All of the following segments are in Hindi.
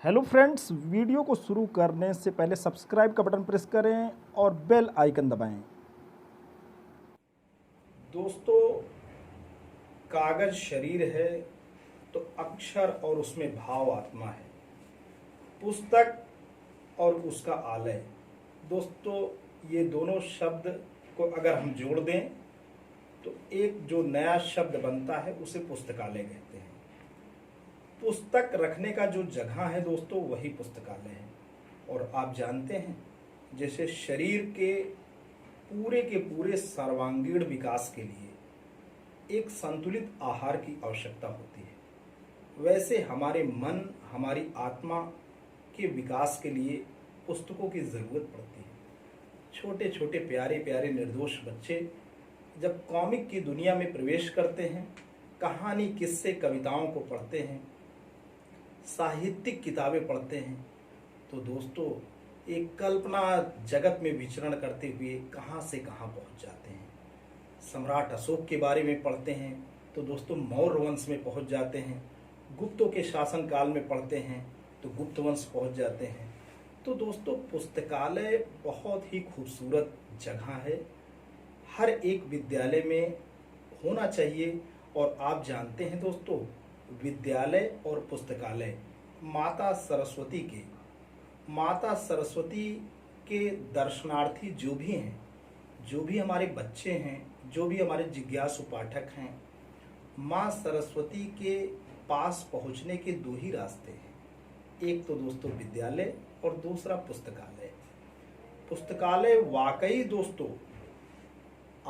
हेलो फ्रेंड्स, वीडियो को शुरू करने से पहले सब्सक्राइब का बटन प्रेस करें और बेल आइकन दबाएं। दोस्तों, कागज शरीर है तो अक्षर और उसमें भाव आत्मा है। पुस्तक और उसका आलय। दोस्तों, ये दोनों शब्द को अगर हम जोड़ दें तो एक जो नया शब्द बनता है उसे पुस्तकालय कहते हैं। पुस्तक रखने का जो जगह है दोस्तों, वही पुस्तकालय है। और आप जानते हैं, जैसे शरीर के पूरे सर्वांगीण विकास के लिए एक संतुलित आहार की आवश्यकता होती है, वैसे हमारे मन, हमारी आत्मा के विकास के लिए पुस्तकों की ज़रूरत पड़ती है। छोटे छोटे प्यारे प्यारे निर्दोष बच्चे जब कॉमिक की दुनिया में प्रवेश करते हैं, कहानी, किस्से, कविताओं को पढ़ते हैं, साहित्यिक किताबें पढ़ते हैं, तो दोस्तों एक कल्पना जगत में विचरण करते हुए कहाँ से कहाँ पहुँच जाते हैं। सम्राट अशोक के बारे में पढ़ते हैं तो दोस्तों मौर्य वंश में पहुँच जाते हैं। गुप्तों के शासन काल में पढ़ते हैं तो गुप्त वंश पहुँच जाते हैं। तो दोस्तों पुस्तकालय बहुत ही खूबसूरत जगह है, हर एक विद्यालय में होना चाहिए। और आप जानते हैं दोस्तों, विद्यालय और पुस्तकालय माता सरस्वती के दर्शनार्थी जो भी हैं, जो भी हमारे बच्चे हैं, जो भी हमारे जिज्ञासु पाठक हैं, माँ सरस्वती के पास पहुँचने के दो ही रास्ते हैं। एक तो दोस्तों विद्यालय और दूसरा पुस्तकालय। पुस्तकालय वाकई दोस्तों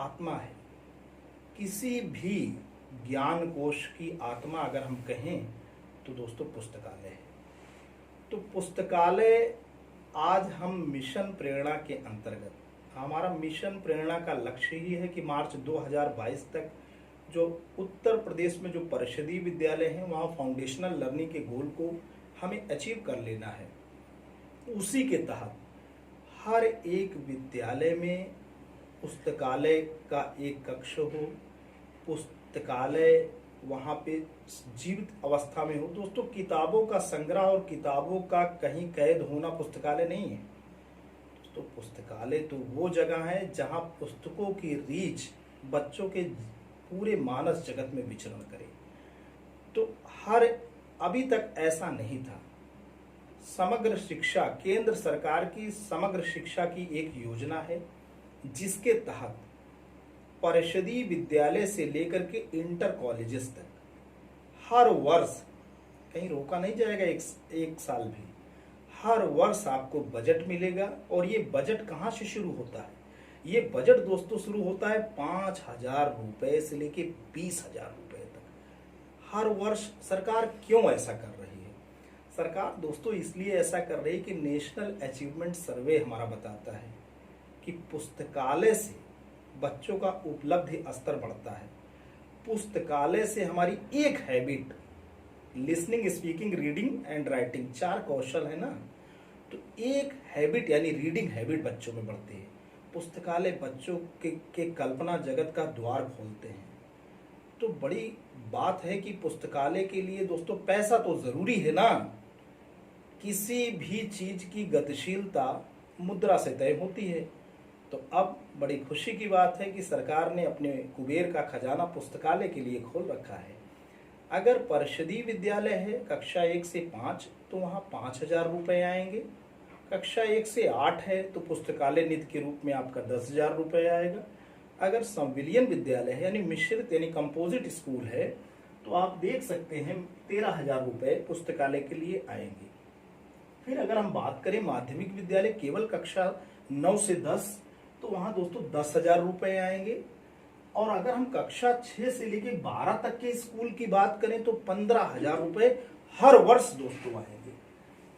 आत्मा है। किसी भी ज्ञान कोश की आत्मा अगर हम कहें तो दोस्तों पुस्तकालय है। तो पुस्तकालय आज हम मिशन प्रेरणा के अंतर्गत, हमारा मिशन प्रेरणा का लक्ष्य ही है कि मार्च 2022 तक जो उत्तर प्रदेश में जो परिषदीय विद्यालय हैं, वहाँ फाउंडेशनल लर्निंग के गोल को हमें अचीव कर लेना है। उसी के तहत हर एक विद्यालय में पुस्तकालय का एक कक्ष हो, पुस्तकालय वहाँ पे जीवित अवस्था में हो। दोस्तों किताबों का संग्रह और किताबों का कहीं कैद होना पुस्तकालय नहीं है। तो पुस्तकालय तो वो जगह है जहाँ पुस्तकों की रीच बच्चों के पूरे मानस जगत में विचरण करे। तो अभी तक ऐसा नहीं था। समग्र शिक्षा, केंद्र सरकार की समग्र शिक्षा की एक योजना है, जिसके तहत परिषदीय विद्यालय से लेकर के इंटर कॉलेजेस तक हर वर्ष, कहीं रोका नहीं जाएगा एक साल भी, हर वर्ष आपको बजट मिलेगा। और ये बजट कहाँ से शुरू होता है? ये बजट दोस्तों शुरू होता है 5,000 रुपए से लेके 20,000 रुपए तक हर वर्ष। सरकार क्यों ऐसा कर रही है? सरकार दोस्तों इसलिए ऐसा कर रही है कि नेशनल अचीवमेंट सर्वे हमारा बताता है कि पुस्तकालय से बच्चों का उपलब्धि स्तर बढ़ता है। पुस्तकालय से हमारी एक habit, listening, speaking, reading and writing, 4 कौशल है ना, तो एक हैबिट यानी रीडिंग हैबिट बच्चों में बढ़ती है। पुस्तकालय बच्चों के कल्पना जगत का द्वार खोलते हैं। तो बड़ी बात है कि पुस्तकालय के लिए दोस्तों पैसा तो जरूरी है ना। किसी भी चीज की गतिशीलता मुद्रा से तय होती है। तो अब बड़ी खुशी की बात है कि सरकार ने अपने कुबेर का खजाना पुस्तकालय के लिए खोल रखा है। अगर परिषदीय विद्यालय है कक्षा 1 से 5 तो वहाँ 5,000 रुपये आएंगे। कक्षा 1 से 8 है तो पुस्तकालय निधि के रूप में आपका 10,000 रुपये आएगा। अगर संविलियन विद्यालय है यानी मिश्रित यानी कंपोजिट स्कूल है तो आप देख सकते हैं 13,000 रुपये पुस्तकालय के लिए आएंगे। फिर अगर हम बात करें माध्यमिक विद्यालय केवल कक्षा 9 से 10 तो वहाँ दोस्तों 10,000 रुपये आएंगे। और अगर हम कक्षा 6 से लेकर 12 तक के स्कूल की बात करें तो 15,000 रुपये हर वर्ष दोस्तों आएंगे।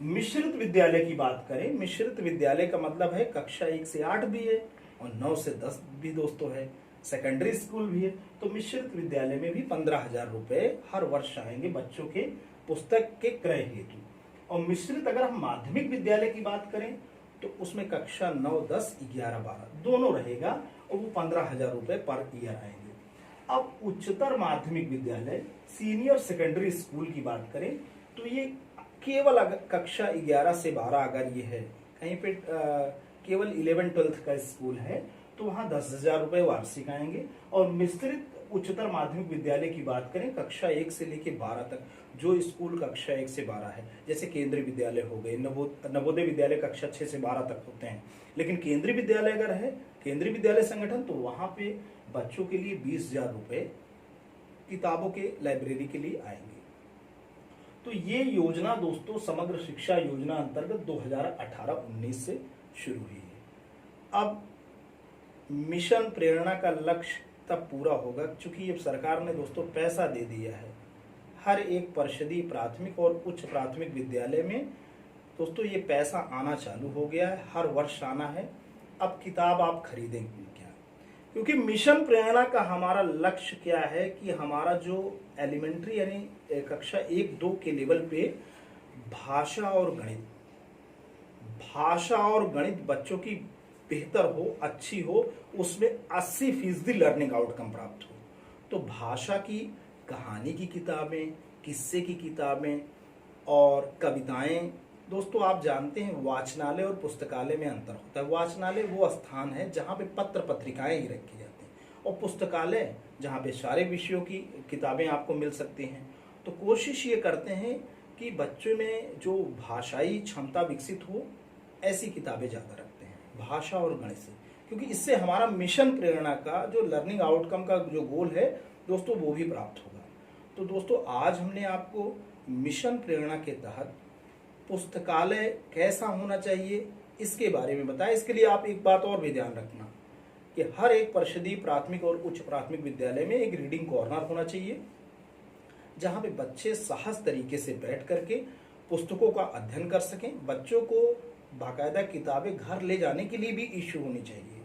मिश्रित विद्यालय की बात करें, मिश्रित विद्यालय का मतलब है कक्षा 1 से 8 भी है और 9 से 10 भी दोस्तों है, सेकेंडरी स्कूल भी है। तो मिश्रित विद्यालय में भी 15,000 रुपये हर वर्ष आएंगे बच्चों के पुस्तक के क्रय हेतु। और मिश्रित अगर हम माध्यमिक विद्यालय की बात करें तो उसमें कक्षा 9, 10, 11, 12 दोनों रहेगा और वो 15,000 रुपये पर ईयर आएंगे। अब उच्चतर माध्यमिक विद्यालय, सीनियर सेकेंडरी स्कूल की बात करें तो ये केवल अगर कक्षा 11 से 12 अगर ये है, कहीं पे केवल 11-12 का स्कूल है तो वहाँ 10,000 रुपये वार्षिक आएंगे। और मिश्रित उच्चतर माध्यमिक विद्यालय की बात करें कक्षा 1 से लेकर 12 तक, जो स्कूल कक्षा 1 से 12 है, जैसे केंद्रीय विद्यालय हो गए, नवोदय विद्यालय कक्षा 6 से 12 तक होते हैं, लेकिन केंद्रीय विद्यालय अगर है, केंद्रीय विद्यालय संगठन, तो वहाँ पे बच्चों के लिए 20,000 रुपये किताबों के लाइब्रेरी के लिए आएंगे। तो ये योजना दोस्तों समग्र शिक्षा योजना अंतर्गत 2018-19 से शुरू हुई है। अब मिशन प्रेरणा का लक्ष्य तब पूरा होगा चूंकि अब सरकार ने दोस्तों पैसा दे दिया है हर एक परिषदीय प्राथमिक और उच्च प्राथमिक विद्यालय में। दोस्तों ये पैसा आना चालू हो गया है, हर वर्ष आना है। अब किताब आप खरीदेंगे क्या, क्योंकि मिशन प्रेरणा का हमारा लक्ष्य क्या है कि हमारा जो एलिमेंट्री यानी कक्षा 1-2 के लेवल पे भाषा और गणित बच्चों की बेहतर हो, अच्छी हो, उसमें 80% लर्निंग आउटकम प्राप्त हो। तो भाषा की, कहानी की किताबें, किस्से की किताबें और कविताएं, दोस्तों आप जानते हैं वाचनालय और पुस्तकालय में अंतर होता है। वाचनालय वो स्थान है जहाँ पे पत्र पत्रिकाएं ही रखी जाती हैं, और पुस्तकालय जहाँ पे सारे विषयों की किताबें आपको मिल सकती हैं। तो कोशिश ये करते हैं कि बच्चों में जो भाषाई क्षमता विकसित हो, ऐसी किताबें ज़्यादा रखते हैं, भाषा और गणित से, क्योंकि इससे हमारा मिशन प्रेरणा का जो लर्निंग आउटकम का जो गोल है दोस्तों वो भी प्राप्त होगा। तो दोस्तों आज हमने आपको मिशन प्रेरणा के तहत पुस्तकालय कैसा होना चाहिए इसके बारे में बताया। इसके लिए आप एक बात और भी ध्यान रखना कि हर एक परिषदीय प्राथमिक और उच्च प्राथमिक विद्यालय में एक रीडिंग कॉर्नर होना चाहिए, जहां पे बच्चे सहज तरीके से बैठ करके पुस्तकों का अध्ययन कर सकें। बच्चों को बाकायदा किताबें घर ले जाने के लिए भी इश्यू होनी चाहिए।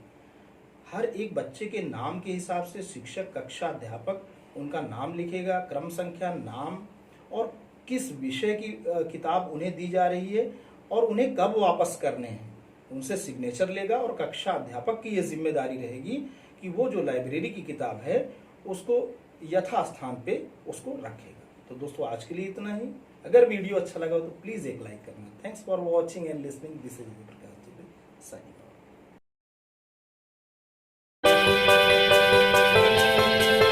हर एक बच्चे के नाम के हिसाब से शिक्षक, कक्षा अध्यापक उनका नाम लिखेगा, क्रम संख्या, नाम और किस विषय की किताब उन्हें दी जा रही है और उन्हें कब वापस करने हैं, उनसे सिग्नेचर लेगा। और कक्षा अध्यापक की यह जिम्मेदारी रहेगी कि वो जो लाइब्रेरी की किताब है उसको यथास्थान पे उसको रखेगा। तो दोस्तों आज के लिए इतना ही। अगर वीडियो अच्छा लगा हो तो प्लीज़ एक लाइक करना। Thanks for watching and listening. This is Prakash Dubey signing.